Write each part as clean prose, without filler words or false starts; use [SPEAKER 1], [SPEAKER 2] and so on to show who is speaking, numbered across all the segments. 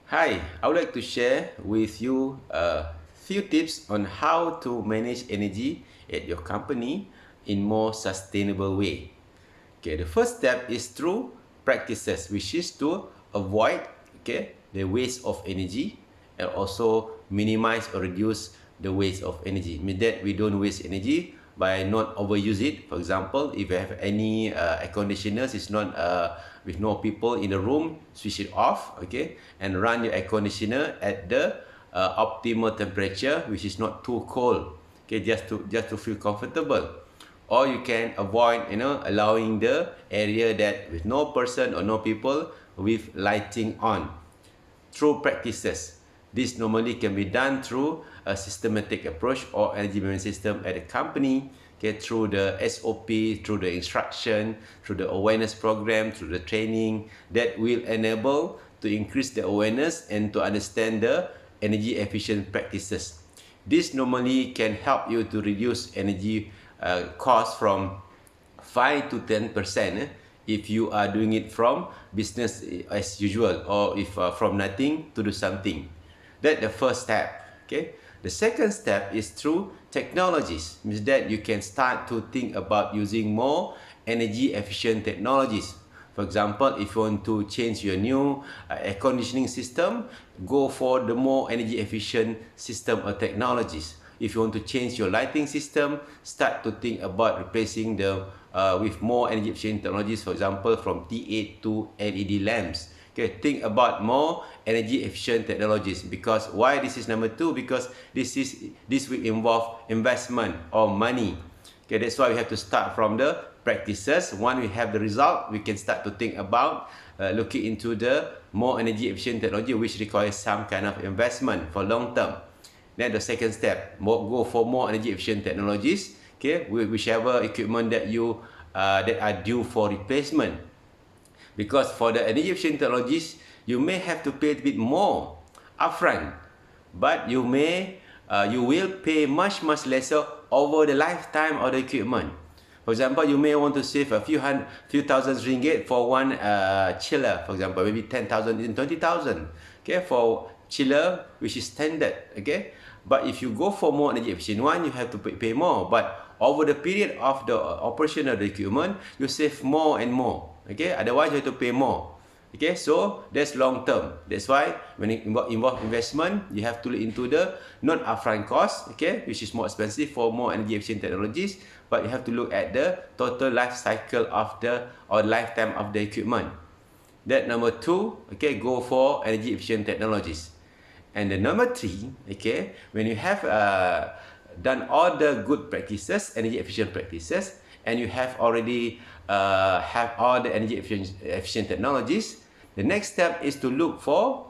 [SPEAKER 1] Hi, I would like to share with you a few tips on how to manage energy at your company in more sustainable way. Okay, the first step is through practices, which is to avoid the waste of energy and also minimize or reduce the waste of energy. Mean that we don't waste energy by not overuse it. For example, if you have any air conditioners, it's not with no people in the room, switch it off, okay, and run your air conditioner at the optimal temperature, which is not too cold, okay, just to feel comfortable. Or you can avoid allowing the area that with no person or no people with lighting on through practices. This normally can be done through a systematic approach or energy management system at a company, okay, through the SOP, through the instruction, through the awareness program, through the training that will enable to increase the awareness and to understand the energy efficient practices. This normally can help you to reduce energy cost from 5 to 10% if you are doing it from business as usual, or if from nothing to do something. That's the first step. Okay. The second step is through technologies, means that you can start to think about using more energy efficient technologies. For example, if you want to change your new air conditioning system, go for the more energy efficient system or technologies. If you want to change your lighting system, start to think about replacing the with more energy efficient technologies, for example, from T8 to LED lamps. Okay, think about more energy efficient technologies. Because why this is number two? Because this will involve investment or money. Okay, that's why we have to start from the practices. Once we have the result, we can start to think about looking into the more energy efficient technology, which requires some kind of investment for long term. Then the second step, go for more energy efficient technologies. Okay, whichever equipment that you that are due for replacement. Because for the energy efficient technologies, you may have to pay a bit more upfront, but you will pay much lesser over the lifetime of the equipment. For example, you may want to save a few thousand ringgit for one chiller, for example, maybe 10,000 and 20,000. Okay, for chiller which is standard. Okay, but if you go for more energy efficient one, you have to pay more. But over the period of the operation of the equipment, you save more and more. Okay, otherwise you have to pay more. Okay, so that's long term. That's why when it involve investment, you have to look into the not upfront cost, okay, which is more expensive for more energy efficient technologies, but you have to look at the total life cycle of the or lifetime of the equipment. That number two, okay, go for energy efficient technologies. And the number three, okay, when you have done all the good practices, energy efficient practices, and you have already have all the energy efficient technologies, the next step is to look for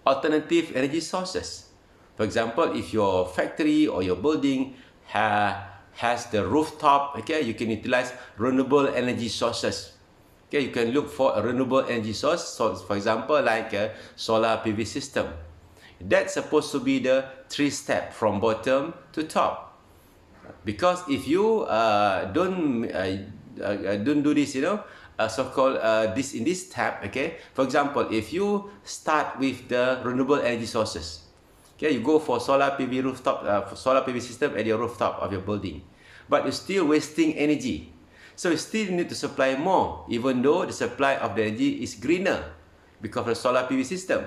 [SPEAKER 1] alternative energy sources. For example, if your factory or your building has the rooftop, okay, you can utilize renewable energy sources. Okay, you can look for a renewable energy source. So, for example, like a solar PV system. That's supposed to be the three step from bottom to top. Because if you don't do this, so-called this in this tab, okay. For example, if you start with the renewable energy sources, okay, you go for solar PV rooftop, solar PV system at your rooftop of your building, but you're still wasting energy. So you still need to supply more, even though the supply of the energy is greener because of the solar PV system.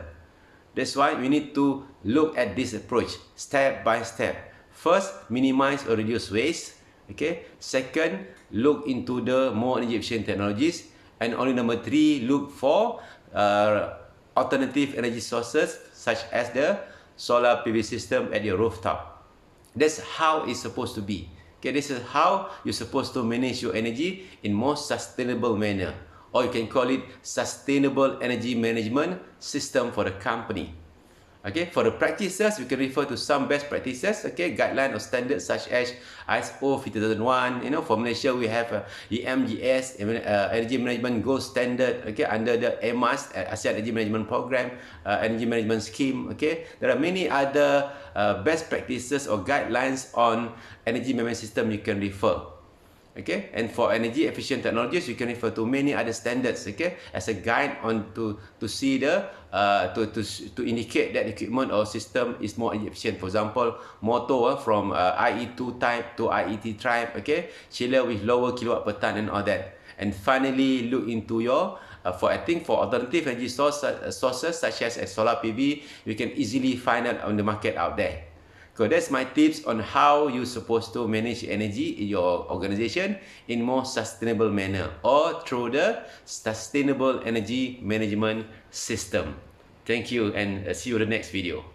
[SPEAKER 1] That's why we need to look at this approach step by step. First, minimize or reduce waste. Okay. Second, look into the more energy efficient technologies. And only number three, look for alternative energy sources such as the solar PV system at your rooftop. That's how it's supposed to be. Okay, this is how you're supposed to manage your energy in more sustainable manner. Or you can call it sustainable energy management system for the company. Okay, for the practices, we can refer to some best practices, okay, guideline or standards such as ISO 50001. For Malaysia, we have EMGS, Energy Management Gold Standard, okay, under the AMAS, ASEAN Energy Management Program, Energy Management Scheme, okay. There are many other best practices or guidelines on energy management system you can refer. Okay, and for energy efficient technologies, you can refer to many other standards. Okay, as a guide on to see the to indicate that equipment or system is more efficient. For example, motor from IE2 type to IET type. Okay, chiller with lower kilowatt per ton and all that. And finally, look into your for alternative energy sources such as solar PV, you can easily find it on the market out there. So that's my tips on how you're supposed to manage energy in your organization in more sustainable manner or through the sustainable energy management system. Thank you and see you in the next video.